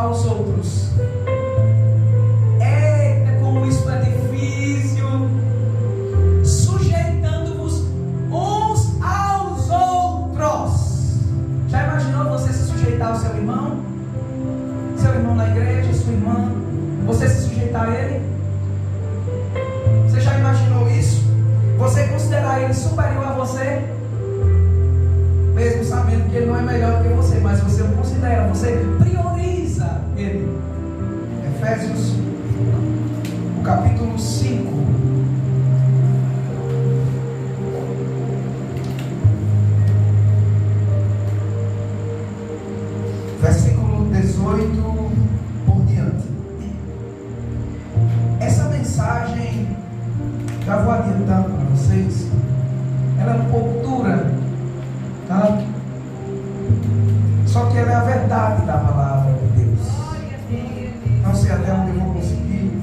aos outros. Eita, como isso é difícil. Sujeitando-vos uns aos outros. Já imaginou você se sujeitar ao seu irmão? Seu irmão na igreja, sua irmã, você se sujeitar a ele? Você já imaginou isso? Você considerar ele superior a você? Mesmo sabendo que ele não é melhor do que você, mas você o considera, você prioriza ele. Efésios, o capítulo 5. Versículo 18 por diante. Essa mensagem, já vou adiantando para vocês, ela é um pouco dura, tá? Só que ela é a verdade da palavra de Deus. Não sei até onde eu vou conseguir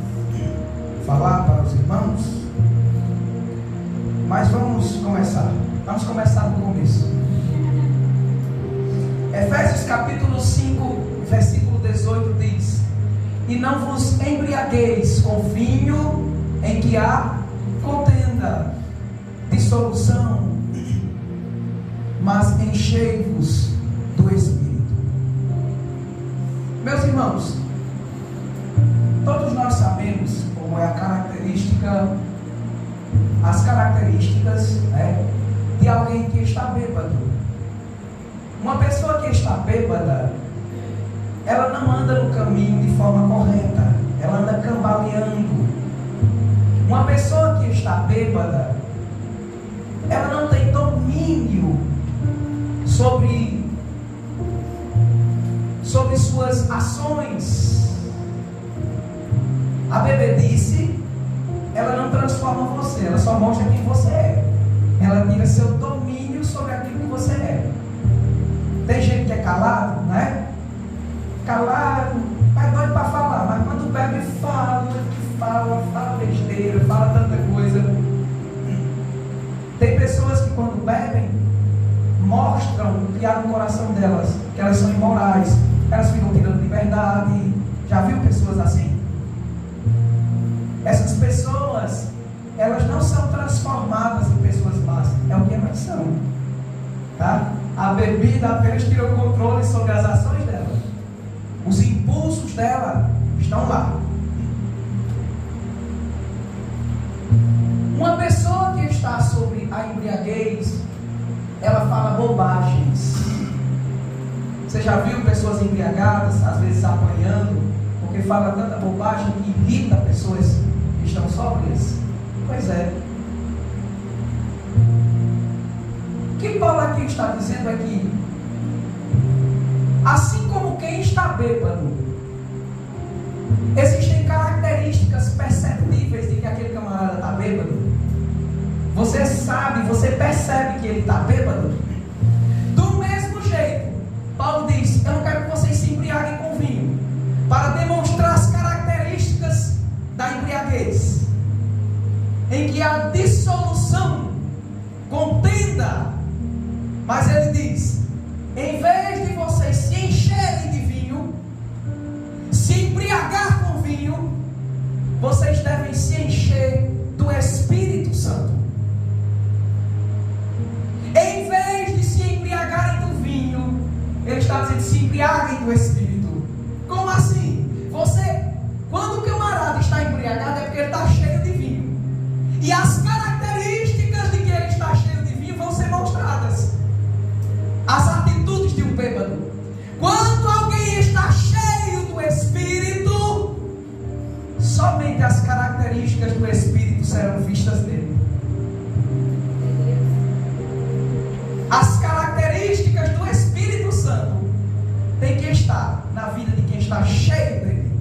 falar para os irmãos, mas vamos começar. Vamos começar do começo. Efésios capítulo 5, versículo 18 diz: e não vos embriagueis com vinho em que há contenda, dissolução, mas enchei-vos do Espírito. Meus irmãos, todos nós sabemos como é a característica, as características, de alguém que está bêbado. Uma pessoa que está bêbada, ela não anda no caminho de forma correta, ela anda cambaleando. Uma pessoa que está bêbada, ela não tem domínio sobre suas ações. A bebedice, ela não transforma você, ela só mostra quem você é. Ela tira seu domínio sobre aquilo que você é. Tem gente que é calado, né? Calado, mas doido para falar, mas quando bebe fala besteira, fala tanta coisa. Tem pessoas que quando bebem mostram o que há no coração delas, que elas são imorais, elas ficam tirando liberdade. Já viu pessoas assim? Essas pessoas, elas não são transformadas em pessoas más, é o que elas são, tá? A bebida apenas tira o controle sobre as ações dela. Os impulsos dela estão lá. Uma pessoa que está sobre a embriaguez, ela fala bobagens. Você já viu pessoas embriagadas, às vezes apanhando, porque fala tanta bobagem que irrita pessoas que estão sóbrias? Pois é. O que Paulo aqui está dizendo é que, assim como quem está bêbado, existem características perceptíveis de que aquele camarada está bêbado. Você sabe, você percebe que ele está bêbado. Do mesmo jeito, Paulo diz: eu não quero que vocês se embriaguem com vinho, para demonstrar as características da embriaguez, em que há dissolução, contenda. Mas ele diz: em vez de vocês se encherem de vinho, se embriagar com vinho, vocês devem se encher do Espírito Santo. Em vez de se embriagarem do vinho, ele está dizendo: se embriaguem do Espírito. Como assim? Quando o camarada está embriagado, é porque ele está cheio de vinho. E as características de que ele está cheio de vinho vão ser mostradas. As atitudes de um bêbado. Quando alguém está cheio do Espírito, somente as características do Espírito serão vistas nele. As características do Espírito Santo têm que estar na vida de quem está cheio dele.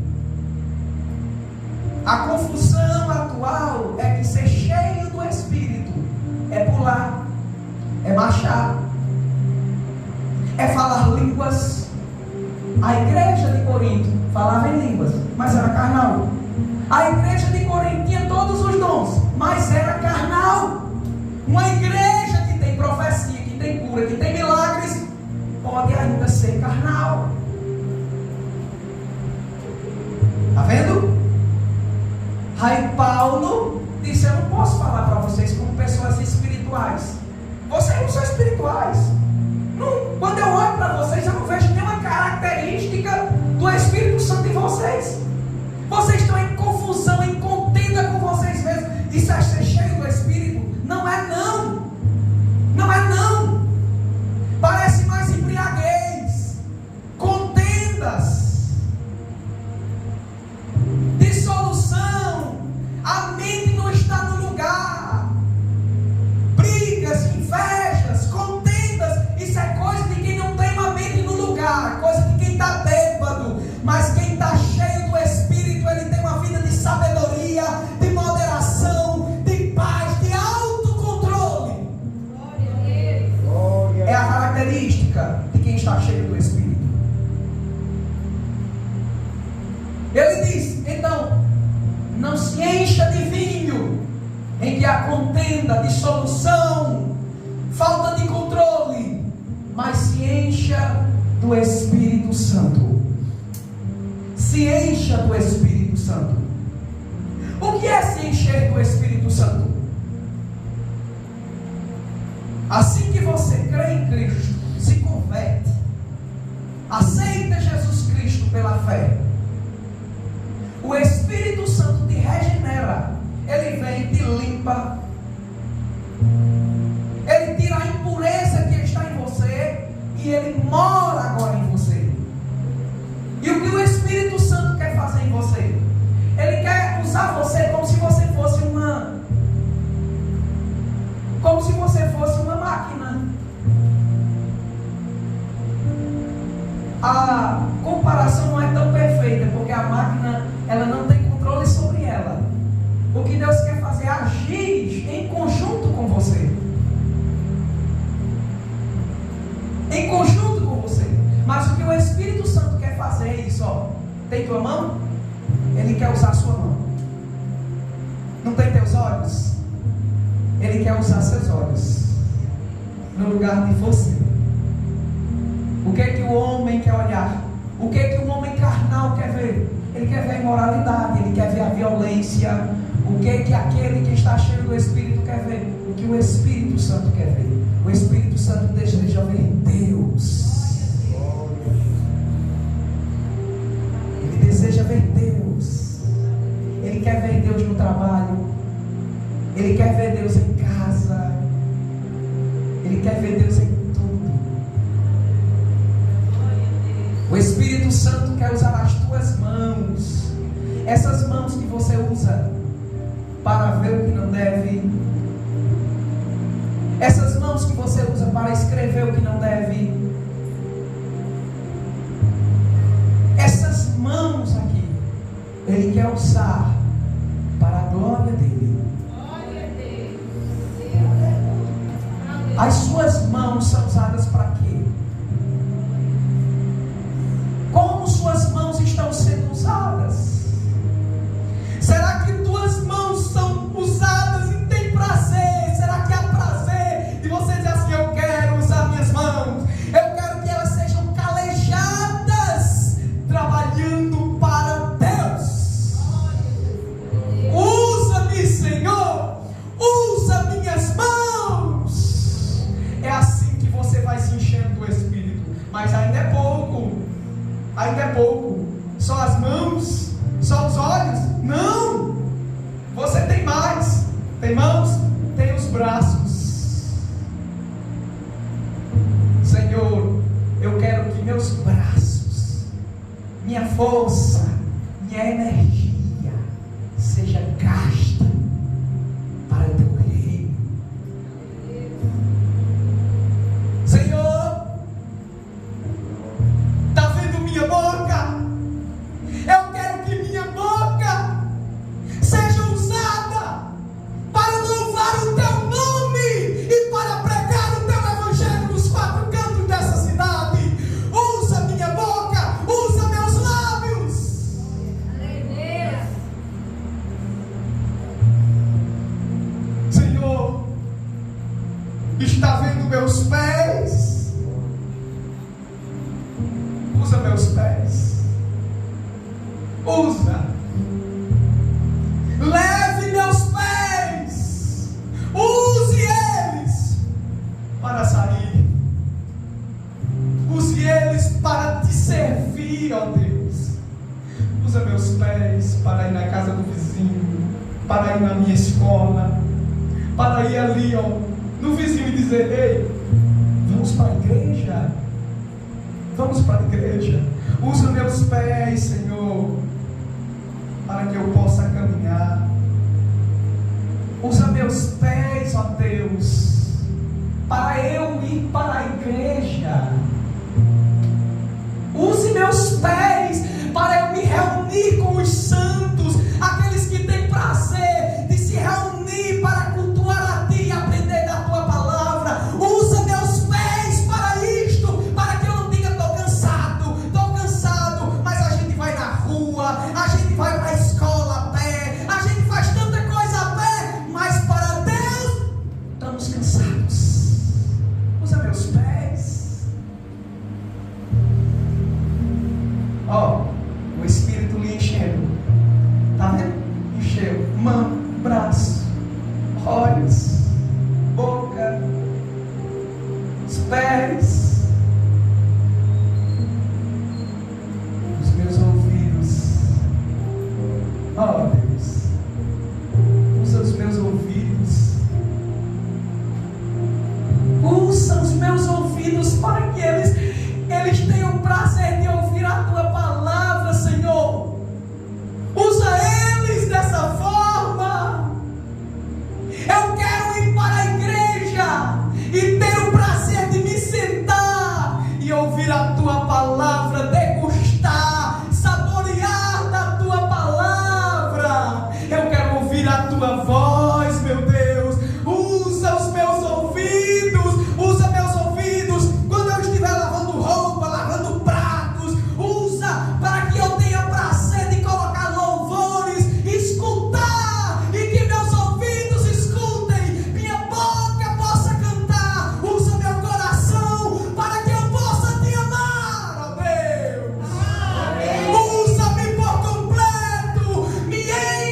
A confusão atual é que ser cheio do Espírito é pular, é marchar, é falar línguas. A igreja de Corinto falava em línguas, mas era carnal. A igreja de Corinto tinha todos os dons, mas era carnal. Uma igreja que tem profecia, que tem cura, que tem milagres, pode ainda ser carnal. Aí Paulo disse: eu não posso falar para vocês como pessoas espirituais. Vocês não são espirituais. Não, quando eu olho para vocês, eu não vejo nenhuma característica do Espírito Santo em vocês. Vocês estão em confusão, em contenda com vocês mesmos. Isso é ser cheio do Espírito? Não é não. Não é não. Parece mais embriaguez, contendas, dissolução. A mente não está no lugar. Brigas, invejas, contendas. Isso é coisa de quem não tem uma mente no lugar, coisa de quem está bêbado. Mas quem está cheio do Espírito, ele tem uma vida de sabedoria, de moderação, de paz, de autocontrole. É a característica de quem está cheio do Espírito. Ele diz: então, não se encha de vinho, em que há contenda, dissolução, falta de controle, mas se encha do Espírito Santo. Se encha do Espírito Santo. O que é se encher do Espírito Santo? Assim que você crê em Cristo, se converte, aceita Jesus Cristo pela fé, o Espírito Santo te regenera. Ele vem e te limpa. Ele tira a impureza que está em você e ele mora agora em você. E o que o Espírito Santo quer fazer em você? Ele quer usar você como se você fosse uma máquina. A comparação não é tão perfeita, porque a máquina, ela não tem controle sobre ela. O que Deus quer fazer é agir em conjunto com você. Em conjunto com você. Mas o que o Espírito Santo quer fazer é isso, ó. Tem tua mão? Ele quer usar a sua mão. Não tem teus olhos? Ele quer usar seus olhos no lugar de você. O que é que o homem quer olhar? O que é que o homem carnal quer ver? Ele quer ver a imoralidade, ele quer ver a violência. O que é que aquele que está cheio do Espírito quer ver? O que o Espírito Santo quer ver? O Espírito Santo deseja ver Deus. Ele deseja ver Deus. Ele quer ver Deus no trabalho. Ele quer ver Deus em casa. Ele quer ver Deus em tudo. O Espírito Santo quer usar as tuas mãos. Essas mãos que você usa para ver o que não deve. Essas mãos que você usa para escrever o que não deve. Essas mãos aqui, Ele quer usar para a glória dEle. As suas mãos são usadas para quê? Como suas mãos estão sendo usadas? Será que tuas mãos são usadas e tem prazer? Será que há prazer de você dizer assim: eu quero usar minhas mãos, eu quero que elas sejam calejadas, trabalhando para Deus? Usa-me, Senhor, usa minhas mãos. É assim que você vai se enchendo do Espírito. Mas ainda é pouco. Ainda é pouco. Só as mãos? Só os olhos? Não! Você tem mais. Tem mãos? Tem os braços. Senhor, eu quero que meus braços, minha força, minha energia seja gasta para o teu reino. Senhor, está vendo minha boca? Eu quero que minha boca seja usada para louvar o teu nome e para pregar o teu evangelho nos quatro cantos dessa cidade. Usa minha boca, usa meus lábios. Aleluia. Senhor, está vendo meus pés? Usa meus pés. Usa. ó Deus. Usa meus pés para ir na casa do vizinho, para ir na minha escola, para ir ali, ó, no vizinho e dizer: ei, vamos para a igreja. Vamos para a igreja. Usa meus pés, Senhor, para que eu possa caminhar. Usa meus pés, ó Deus, para eu ir para a igreja. Use meus pés para eu me reunir com os santos, aqueles que têm prazer de se reunir para cultuar a Ti e aprender da Tua palavra. Usa meus pés para isto, para que eu não diga: estou cansado, mas a gente vai na rua, a gente vai para a escola a pé, a gente faz tanta coisa a pé, mas para Deus estamos cansados. Usa meus pés. Ó, o Espírito lhe enchendo, tá vendo? Encheu mão, braço, olhos, boca, os pés, os meus ouvidos. Ó Deus, usa os meus ouvidos, usa os meus ouvidos para que eles tenham prazer de ouvir a Tua palavra, Senhor. Usa eles dessa forma. Eu quero ir para a igreja e ter o prazer de me sentar e ouvir a Tua palavra, degustar, saborear da Tua palavra. Eu quero ouvir a Tua voz, meu Deus. Usa os meus ouvidos, usa meus ouvidos quando eu estiver lavando roupa, lavando pratos. Usa para que eu tenha prazer de colocar louvores, escutar, e que meus ouvidos escutem, minha boca possa cantar. Usa meu coração para que eu possa Te amar, ó Deus. Usa-me por completo, me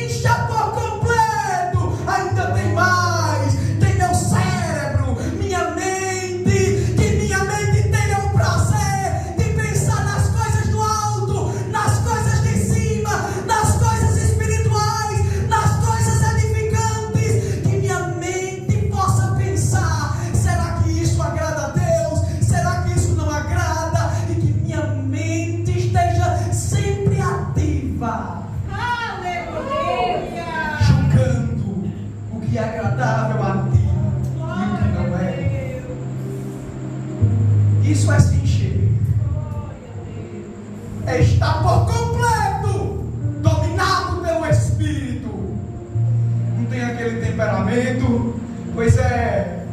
encha por completo. Ainda tem mais, tem meu cérebro, minha mente, que minha mente tenha o prazer de pensar nas coisas do alto, nas coisas de cima, nas coisas espirituais, nas coisas edificantes. Que minha mente possa pensar: será que isso agrada a Deus? Será que isso não agrada? E que minha mente esteja sempre ativa, julgando o que é agradável a Ti e o que não é. Isso é se encher, é estar por completo dominado pelo Espírito. Não tem aquele temperamento, pois é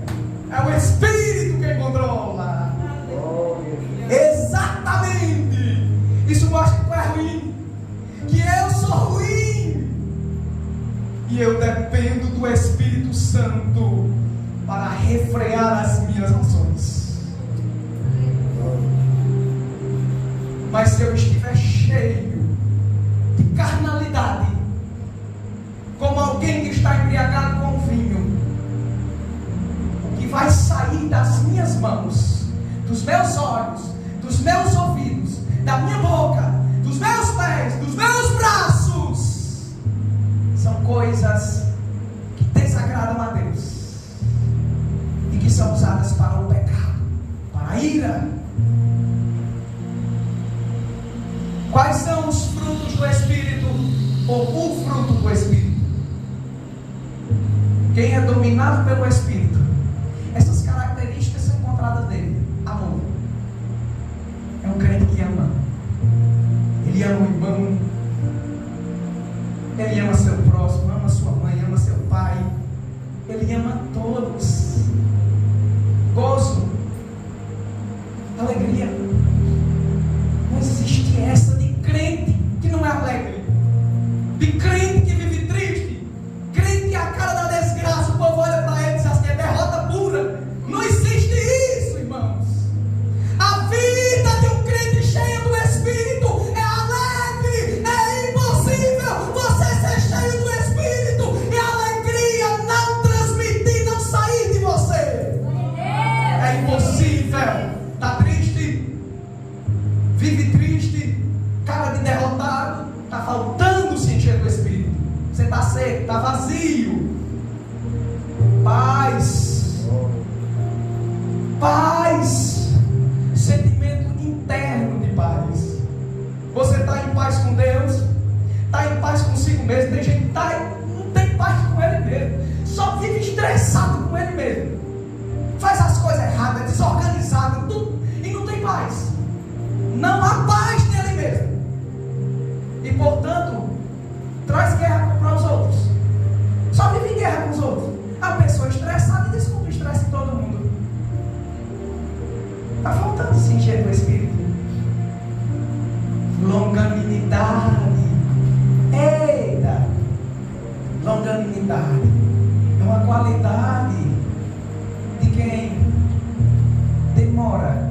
o Espírito quem controla. Exatamente. Isso mostra que tu é ruim, que eu sou ruim, e eu dependo do Espírito Santo para refrear as minhas ações. Mas se eu estiver cheio de carnalidade, como alguém que está embriagado com vinho, o que vai sair das minhas mãos, dos meus olhos, dos meus ouvidos, da minha boca, dos meus pés, dos meus braços, são coisas que desagradam a Deus e que são usadas para o pecado, para a ira. Quais são os frutos do Espírito, ou o fruto do Espírito? Quem é dominado pelo Espírito, essas características são encontradas nele. Amor. É um crente que ama. Ele ama o irmão, ele ama seu próximo, ama sua mãe, ama seu pai, ele ama todos. Gozo, alegria. Não existe essa de crente que não é alegre, de crente que vive triste, crente que a cara da desgraça, o povo olha para ele e diz assim: é derrota pura. Não existe isso, irmãos. A vida de um crente cheio do Espírito é alegre. É impossível você ser cheio do Espírito e a alegria não transmitir, não sair de você. É impossível. Está triste? se encher do Espírito. Longanimidade. Eita! Longanimidade é uma qualidade de quem demora.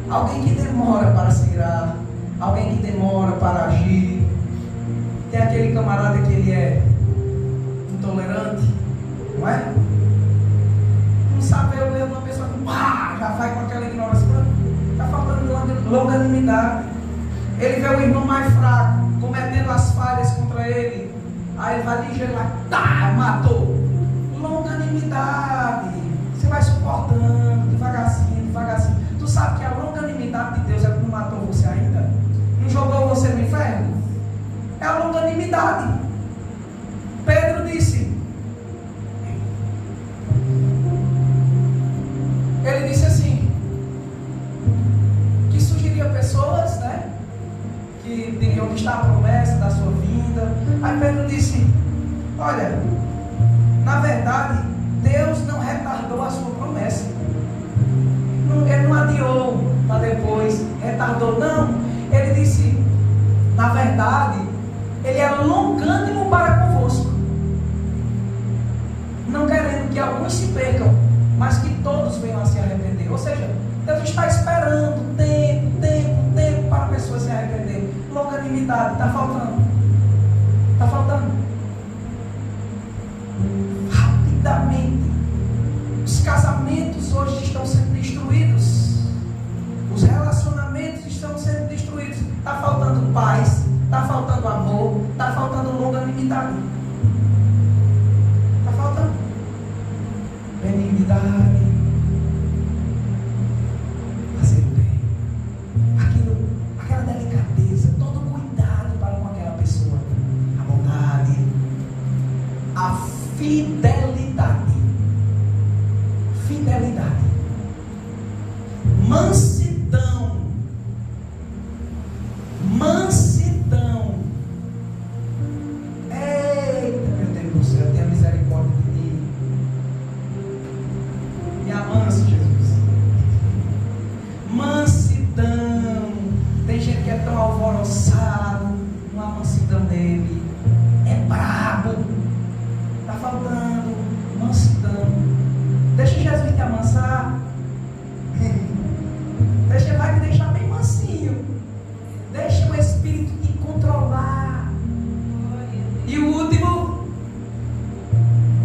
Alguém que demora para se irar, alguém que demora para agir. Tem aquele camarada que ele é intolerante, não é? Não sabe eu uma pessoa que já vai com aquela ignorância. Está faltando longanimidade. Ele vê o irmão mais fraco cometendo as falhas contra ele, aí ele vai ligeiro lá, matou. Longanimidade. Você vai suportando devagarzinho, devagarzinho. Tu sabe que a longanimidade de Deus é que não matou você ainda? Não jogou você no inferno? É a longanimidade. Pedro disse, ele disse assim, que surgiria pessoas, né, que diriam onde está a promessa da sua vinda. Aí Pedro disse, olha, na verdade Deus não retardou a sua promessa. Ele não adiou para depois, retardou, não. Ele disse, na verdade, Ele é longânimo para convosco, não querendo que alguns se percam, mas que todos venham a se arrepender. Ou seja, Deus está esperando tempo para a pessoa se arrepender. Longanimidade, está faltando. Está faltando. Rapidamente. Os casamentos hoje estão sendo destruídos. Os relacionamentos estão sendo destruídos. Está faltando paz, está faltando amor, está faltando longanimidade. Está faltando benignidade, fazer o bem, aquela delicadeza, todo cuidado para com aquela pessoa, a bondade, a fidelidade, mansidão, eita, meu Deus do céu, tenha misericórdia de mim, me amansa, Jesus. Mansidão. Tem gente que é tão alvoroçado, não há mansidão nele, é brabo, está faltando mansidão. Deixa Jesus te amansar. Vai te deixar bem mansinho. Deixa o Espírito te controlar. E o último,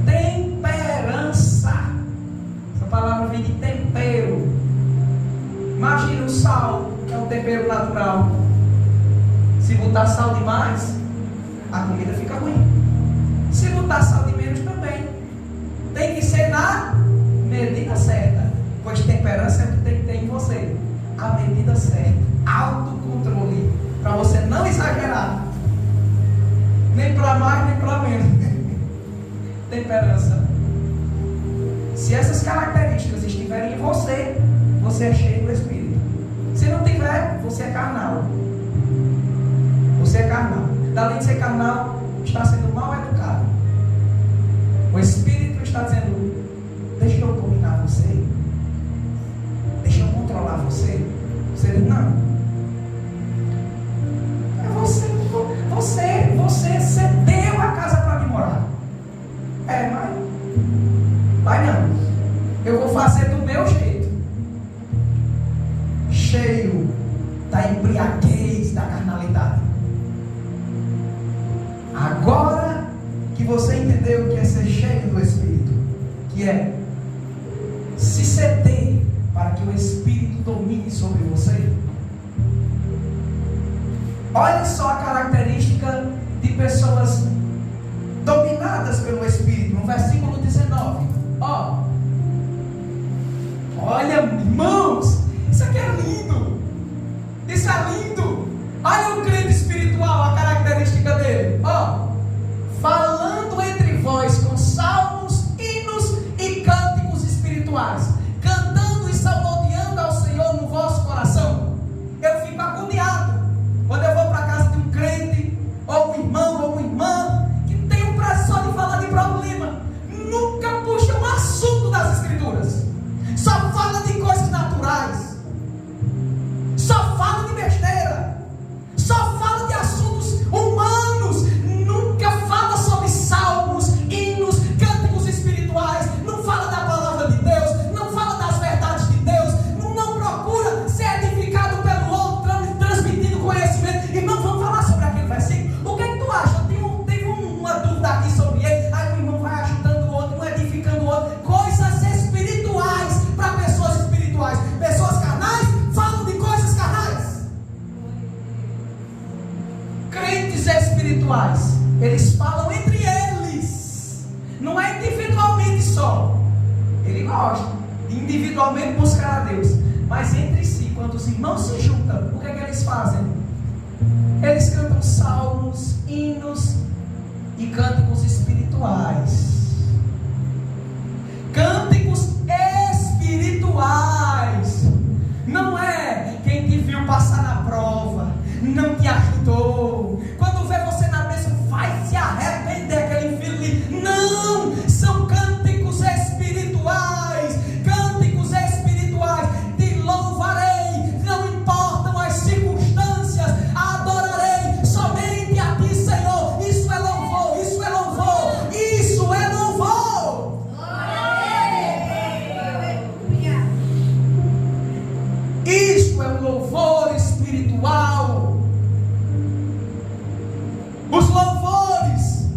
temperança. Essa palavra vem de tempero. Imagina o sal, que é um tempero natural. Se botar sal demais, a comida fica ruim. Se botar sal de menos também. Tem que ser na medida certa. Pois temperança é o que tem que ter em você. A medida certa, autocontrole, para você não exagerar, nem para mais nem para menos. Temperança. Se essas características estiverem em você, você é cheio do Espírito. Se não tiver, você é carnal. Você é carnal. Além de ser carnal, está sendo mal educado. O Espírito está dizendo, deixa eu dominar você, deixa eu controlar você. Você diz, não. Você cedeu a casa para me morar. Mas vai não. Eu vou fazer do meu jeito. Cheio da embriaguez da carnalidade. Agora que você entendeu o que é ser cheio do Espírito, que é se ceder para que o Espírito domine sobre você. Olha só a característica de pessoas dominadas pelo Espírito, no versículo 19. Olha, irmãos, isso aqui é lindo. Isso é lindo. Olha o crente espiritual, a característica dele. Falando entre vós com salmos, hinos e cânticos espirituais, cantando e salmodiando ao Senhor no vosso coração. Eu fico agoniado quando eu vou para a casa de um crente, ou um irmão, ou uma irmã, que tem um prazer só de falar de problema, nunca puxa um assunto das Escrituras, só fala de coisas naturais. individualmente buscar a Deus, mas entre si, quando os irmãos se juntam, o que é que eles fazem? Eles cantam salmos, hinos e cânticos espirituais. Cânticos espirituais. Não é quem te viu passar na prova, não te ajudou. Quando vê você na bênção, vai se arrepender, aquele infeliz. Não, são cânticos espirituais. Cânticos espirituais. Te louvarei, não importam as circunstâncias, adorarei somente a ti, Senhor. Isso é louvor, isso é louvor, isso é louvor. Isto é um louvor espiritual. Os louvores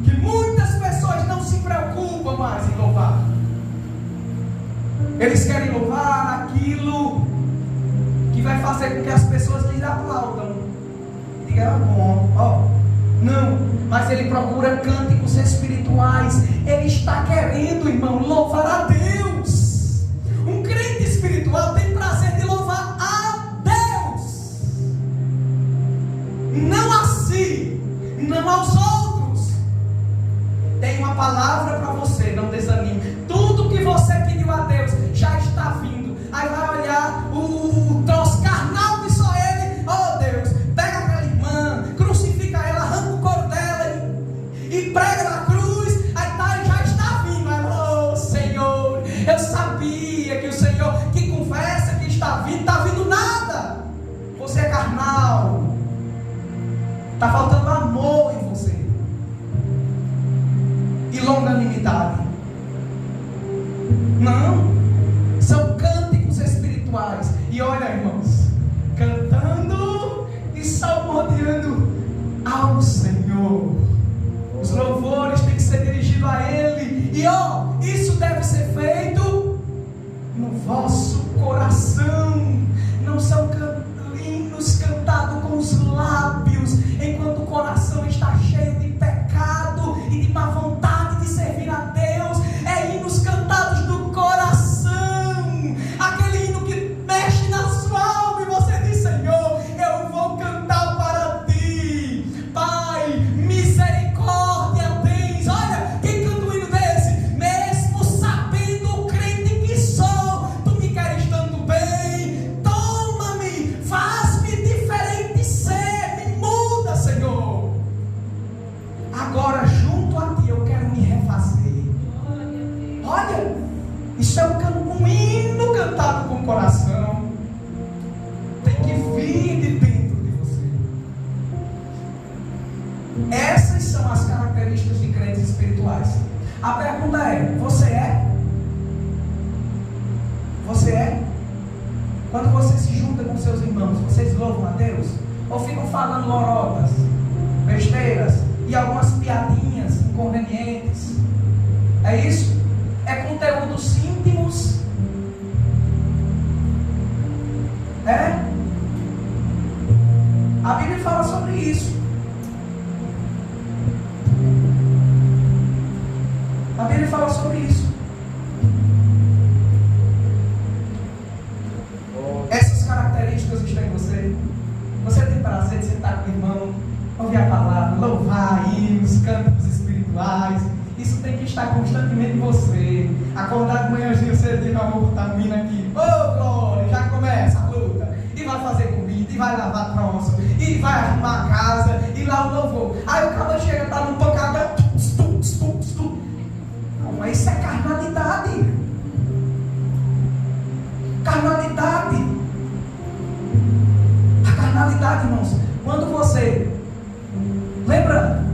que muitas pessoas não se preocupam mais em louvar. Eles querem louvar aquilo que vai fazer com que as pessoas lhes aplaudam. Diga, bom, ó. Não, mas ele procura cânticos espirituais. Ele está querendo, irmão, louvar a Deus. Um crente espiritual tem prazer de louvar a Deus, não a si, não aos outros. Tem uma palavra para você, não desanime. Tudo que você pediu a Deus já está vindo. Aí vai olhar o troço carnal que só ele. Oh Deus, pega aquela irmã, crucifica ela, arranca o couro dela e prega na cruz. Aí tá, já está vindo. Aí, oh Senhor, eu sabia que o Senhor que confessa que está vindo nada. Você é carnal. Está faltando amor em você e longanimidade. Não, são cânticos espirituais. E olha, irmãos, cantando e salmodiando ao Senhor. Os louvores têm que ser dirigidos a Ele. E ó, isso deve ser feito no vosso coração. Não são hinos cantados com os lábios, enquanto o coração está cheio de pecado e de má vontade de servir a Deus. É hinos cantados do coração, aquele hino que mexe na sua alma e você diz: Senhor, eu vou cantar para ti. Pai, misericórdia tens. Olha, quem canta um hino desse, mesmo sabendo o crente que sou, tu me queres tanto bem. Toma-me, faz-me diferente ser, me muda, Senhor. Agora junto a ti eu quero me refazer. Olha, isso é um hino cantado com o coração. Tem que vir de dentro de você. Essas são as características de crentes espirituais. A pergunta é: você é? Você é? Quando você se junta com seus irmãos, vocês louvam a Deus? Ou ficam falando lorotas, besteiras e algumas piadinhas inconvenientes? É isso? É conteúdos íntimos? É? A Bíblia fala sobre isso. A Bíblia fala sobre isso. Essas características estão em você. Você tem prazer de sentar com o irmão, ouvir a palavra, louvar hinos, cânticos espirituais. Isso tem que estar constantemente em você. Acordar de manhãzinho cedo e dizer: vou botar um hino aqui. Ô glória, já começa a luta. E vai fazer comida, e vai lavar tronço, e vai arrumar a casa, e lá o louvor. Aí o cara chega, tá num tocador. Não, isso é carnalidade. Carnalidade. A carnalidade, irmãos. Quando você lembra,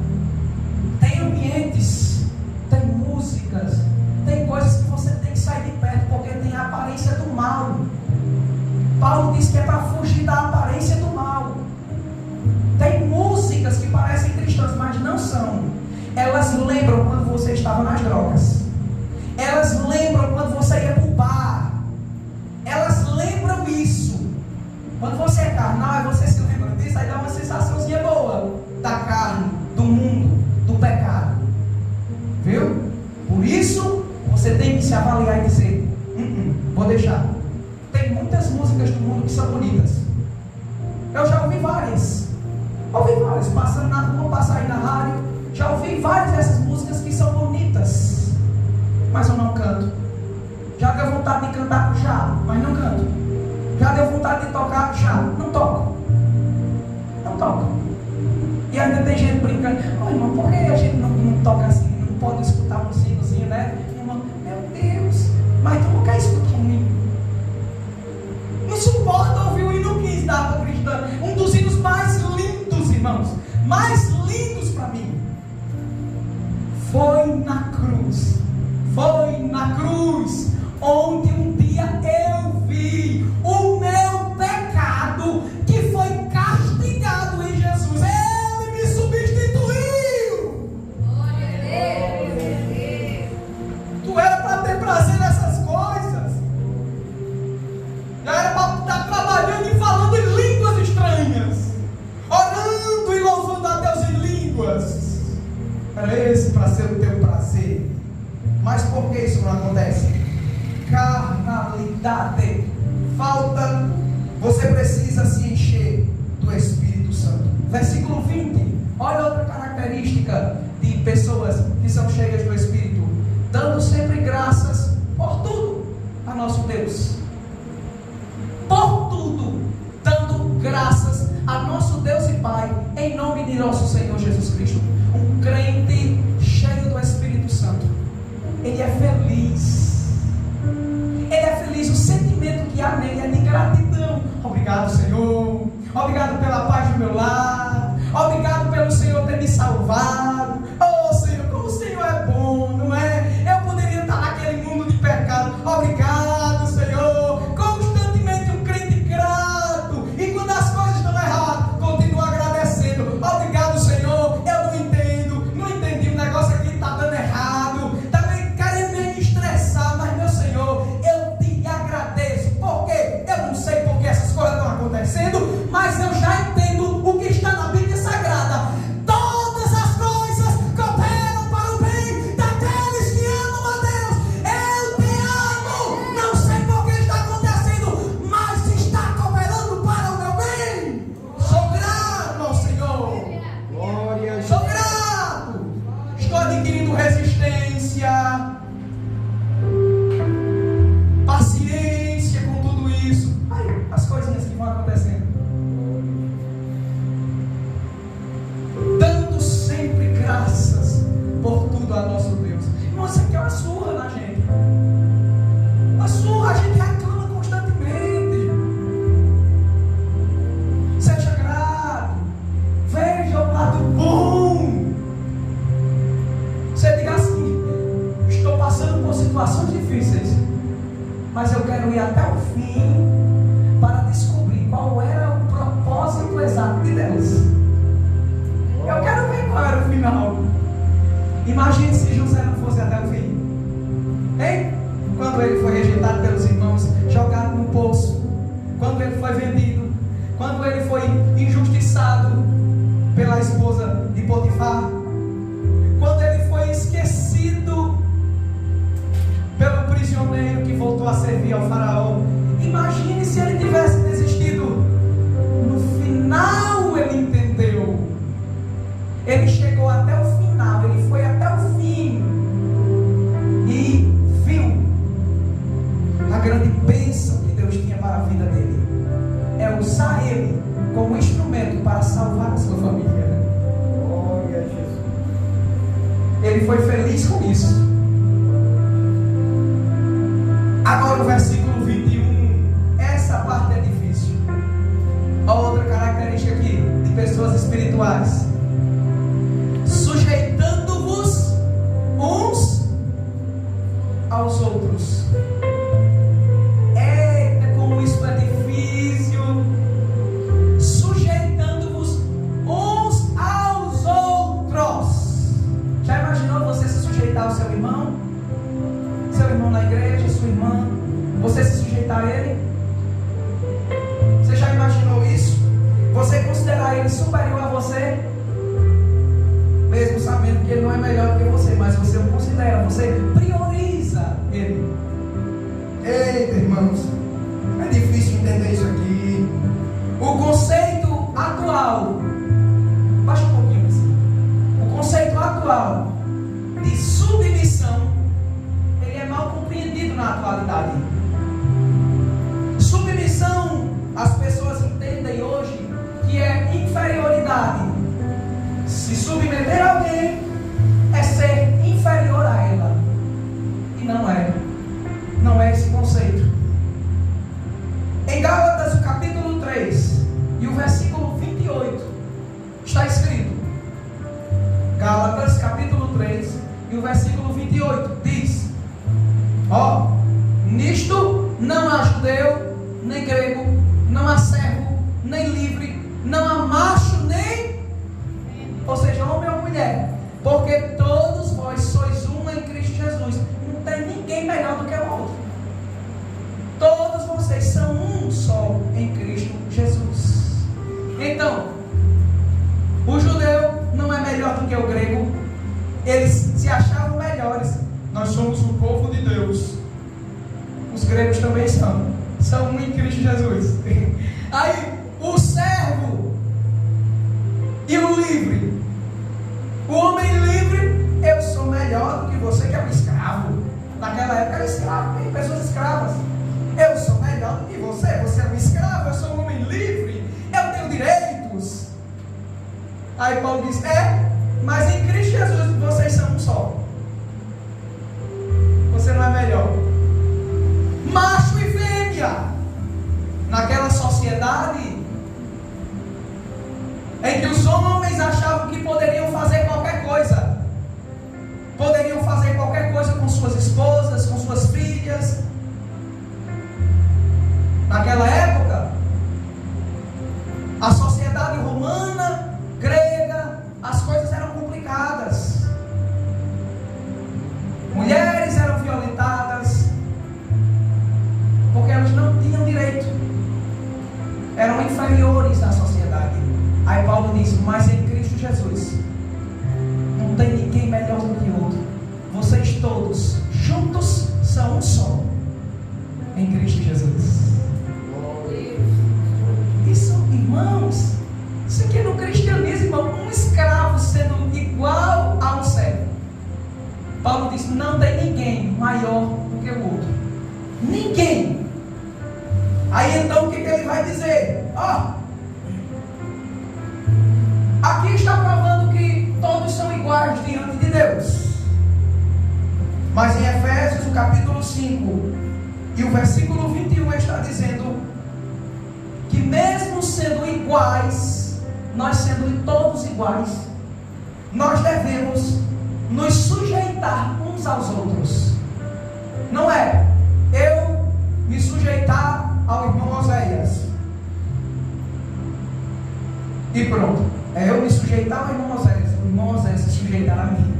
tem ambientes, tem músicas, tem coisas que você tem que sair de perto, porque tem a aparência do mal. Paulo diz que é para fugir da aparência do mal. Tem músicas que parecem cristãs, mas não são. Elas lembram quando você estava nas drogas. Elas lembram quando você ia para o bar. Elas lembram isso. Quando você é carnal, você se lembra disso, aí dá uma sensaçãozinha boa da carne, do mundo, do pecado. Viu? Por isso, você tem que se avaliar e dizer: tem muitas músicas do mundo que são bonitas. Eu já ouvi várias. Passando na rua, passar aí na rádio. Já ouvi várias dessas músicas que são bonitas, mas eu não canto. Já deu vontade de cantar com chá, mas não canto. Já deu vontade de tocar chá, não toco. E ainda tem gente brincando: oh, irmão, por que a gente não toca assim? Não pode escutar um sinozinho, né? Irmão, meu Deus, mas tu não quer escutar um hino? Não suporta ouvir o hino 15 da Água Cristã. Um dos hinos mais lindos, irmãos, mais lindos para mim. Foi na cruz, onde um dia eu vi o meu pecado, que foi castigado em Jesus. Ele me substituiu. Glória a Deus. Tu era para ter prazer nessas coisas. Já era para estar trabalhando e falando em línguas estranhas, orando e louvando a Deus em línguas. Era esse para ser o teu prazer. Mas por que isso não acontece? Carnalidade. Falta. Você precisa se encher do Espírito Santo. Versículo 20. Olha outra característica de pessoas que são cheias do Espírito: dando sempre graças por tudo a nosso Deus. Por tudo, dando graças a nosso Deus e Pai, em nome de nosso Senhor Jesus Cristo. Um crente cheio do Espírito Santo, ele é feliz. O sentimento que há nele é de gratidão. Obrigado, Senhor. Obrigado pela paz do meu lar. Obrigado pelo Senhor ter me salvado. Oh, Senhor, como o Senhor é bom, não é? Eu poderia estar naquele mundo de pecado. Obrigado, Senhor. Constantemente um crente grato. E quando as coisas estão erradas, continua agradecendo. Obrigado, Senhor. Eu não entendi o negócio aqui está dando errado. Também querendo me estressar, mas meu Senhor, eu te agradeço. Por quê? Eu não sei por que essas coisas estão acontecendo, mas eu já entendo o que está na Bíblia Sagrada. Todas as coisas cooperam para o bem daqueles que amam a Deus. Eu te amo. Não sei por que está acontecendo, mas está cooperando para o meu bem. Sou grato ao Senhor. Glória a Deus. Sou grato. Estou adquirindo resistência, paciência com tudo isso. Ai, as coisinhas que vão acontecendo. Dando sempre graças por tudo a nosso Deus. Irmão, isso aqui é uma surra na gente. Uma surra, a gente reclama constantemente. Seja grato. Veja o lado bom. Você diga assim: estou passando por situações difíceis, mas eu quero ir até o fim para descobrir qual era o propósito exato de Deus. Eu quero ver qual era o final. Imagine se José não fosse até o fim. Hein? Quando ele foi rejeitado pelos irmãos, jogado no poço, quando ele foi vendido, quando ele foi injustiçado pela esposa de Potifar, quando ele foi esquecido pelo prisioneiro que voltou a servir ao faraó. Imagine se ele tivesse desistido. No final ele entendeu. Ele chegou até o final, ele foi até o fim e viu a grande bênção que Deus tinha para a vida dele. É usar ele como instrumento para salvar a sua família. Glória a Jesus. Ele foi feliz com isso. Agora o versículo 21, essa parte é difícil. Outra característica aqui de pessoas espirituais: sujeitando-vos uns aos outros. Eita, como isso é difícil. Sujeitando-vos uns aos outros. Já imaginou você se sujeitar ao seu irmão? Seu irmão na igreja, sua irmã, você se sujeitar a ele? Você já imaginou isso? Você considerar ele superior a você? Mesmo sabendo que ele não é melhor que você, mas você o considera, você prioriza ele. Eita, irmãos, é difícil. entender isso aqui. O conceito atual, baixa um pouquinho assim. O conceito atual de submissão, ele é mal compreendido na atualidade. Submissão, as pessoas entendem hoje que é inferioridade. Se submeter a alguém é ser inferior a ela. E não é. Não é esse conceito. Em Gálatas, o capítulo 3 e o versículo 28, está escrito. Gálatas, capítulo 3 e o versículo 28 diz: ó, nisto não há judeu, nem grego, não há servo, nem livre, não há macho, nem, ou seja, homem ou mulher, porque todos vós sois um em Cristo Jesus. Não tem ninguém melhor do que o outro. Todos vocês são um só em Cristo Jesus. Então, o judeu não é melhor do que o grego. Eles se achavam melhores. Nós somos o povo de Deus. Os gregos também são um em Cristo Jesus. Aí, o servo e o livre. O homem livre, eu sou melhor do que você que é um escravo. Naquela época era escravo, tem pessoas escravas. Eu sou melhor do que você é um escravo, eu sou um homem livre, eu tenho direitos. Aí Paulo diz, mas em Cristo Jesus vocês são um só. Você não é melhor. Macho e fêmea. Naquela sociedade em que os homens achavam que poderiam fazer qualquer coisa. Poderiam fazer qualquer coisa com suas esposas, com suas filhas. Naquela época, a sociedade romana, grega, as coisas eram complicadas. Mulheres eram violentadas, porque elas não tinham direito. Eram inferiores à sociedade. Aí Paulo diz, mas em Cristo Jesus, não tem ninguém melhor do que o outro. Vocês todos, juntos, são um só, em Cristo Jesus. Isso, irmãos, isso aqui é no cristianismo, irmão, um escravo sendo igual a um servo. Paulo diz, não tem ninguém maior do que o outro. Ninguém. Aí então o que ele vai dizer? Aqui está provando que todos são iguais diante de Deus. Mas em Efésios, o capítulo 5 e o versículo 21 está dizendo que mesmo sendo iguais, nós sendo todos iguais, nós devemos nos sujeitar uns aos outros. Não é eu me sujeitar ao irmão Oséias e pronto. É eu me sujeitar ao irmão Oséias, o irmão Oséias se sujeitar a mim,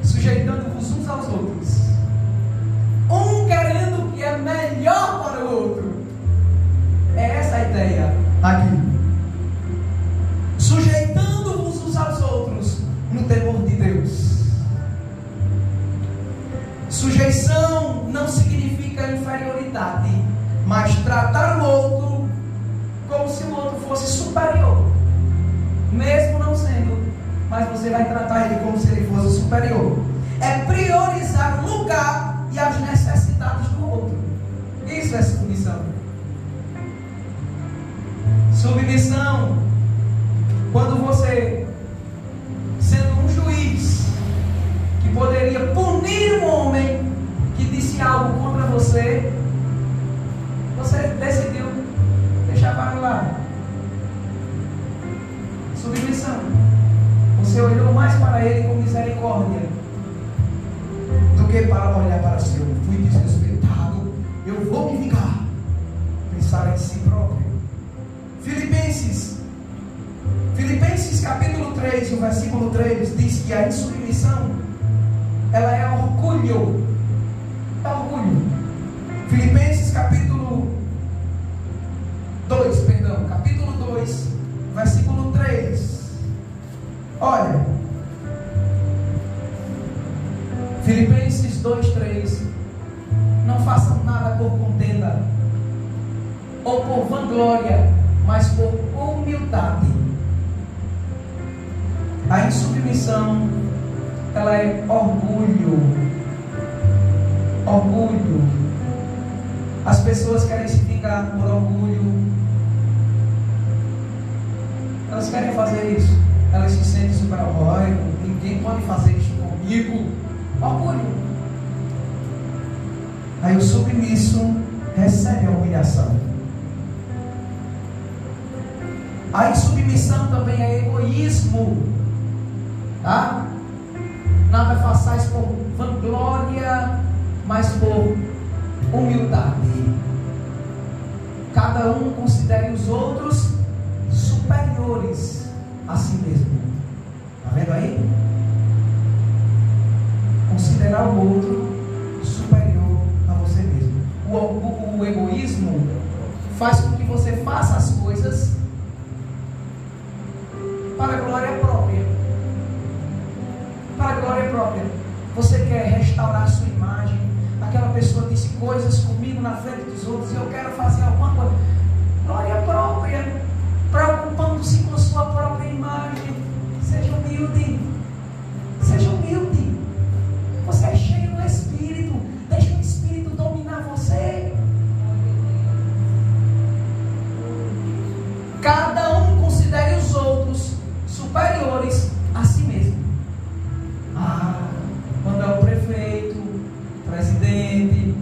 sujeitando-vos uns aos outros, um querendo o que é melhor para o outro. É essa a ideia aqui. Sujeitando-vos uns aos outros no temor de Deus. Sujeição não significa inferioridade, mas tratar o outro como se o outro fosse superior. Mesmo não sendo, mas você vai tratar ele como se ele fosse superior. É priorizar o lugar e as necessidades do outro. Isso é submissão. Submissão, quando você, sendo um juiz que poderia punir um homem que disse algo contra você, você decidiu deixar para lá. Submissão. Você olhou mais para ele com misericórdia do que para olhar para si. Eu fui desrespeitado, eu vou me vingar. Pensar em si próprio. Filipenses capítulo 3, o versículo 3 diz que a insubmissão, ela é orgulho. É orgulho. Filipenses capítulo 2, versículo 3. Olha, Filipenses 2:3. Não façam nada por contenda, ou por vanglória, mas por humildade. A insubmissão, ela é orgulho. Orgulho. As pessoas querem se vingar por orgulho. Elas querem fazer isso. Elas se sentem super-herói. Ninguém pode fazer isso comigo. Orgulho. Aí o submisso recebe a humilhação. A insubmissão também é egoísmo. Tá? Nada façais por vanglória, mas por humildade. Cada um considere os outros superiores a si mesmo. Está vendo aí? Considerar o outro superior a você mesmo. O egoísmo faz com que você faça as coisas para a glória própria. Para a glória própria. Você quer restaurar a sua imagem. Aquela pessoa disse coisas comigo na frente dos outros e eu quero fazer alguma coisa. Glória própria. Preocupando-se com a sua própria imagem. Seja humilde. Seja humilde. Você é cheio do Espírito. Deixa o Espírito dominar você. Cada um considere os outros superiores a si mesmo. Quando é o prefeito, o presidente,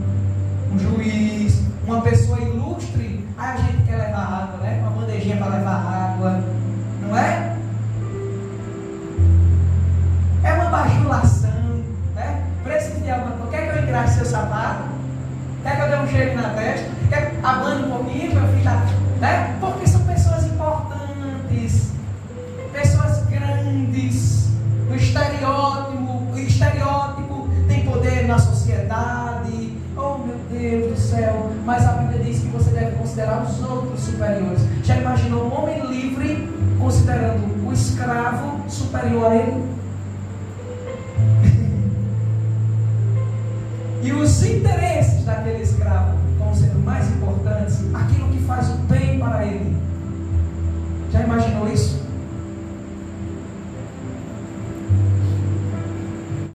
um juiz, uma pessoa ilustre, a gente quer levar água, né? Uma bandejinha para levar água, não é? É uma bajulação, né? Preciso de água. Quer que eu engraxe seu sapato? Quer que eu dê um cheiro na testa? Quer que abane um pouquinho para eu ficar, né? Porque são pessoas importantes, pessoas grandes. O estereótipo tem poder na sociedade. Oh meu Deus do céu. Mas a Bíblia diz que você deve considerar os outros superiores. Já imaginou um homem livre considerando o escravo superior a ele? E os interesses daquele escravo como sendo mais importantes, aquilo que faz o bem para ele,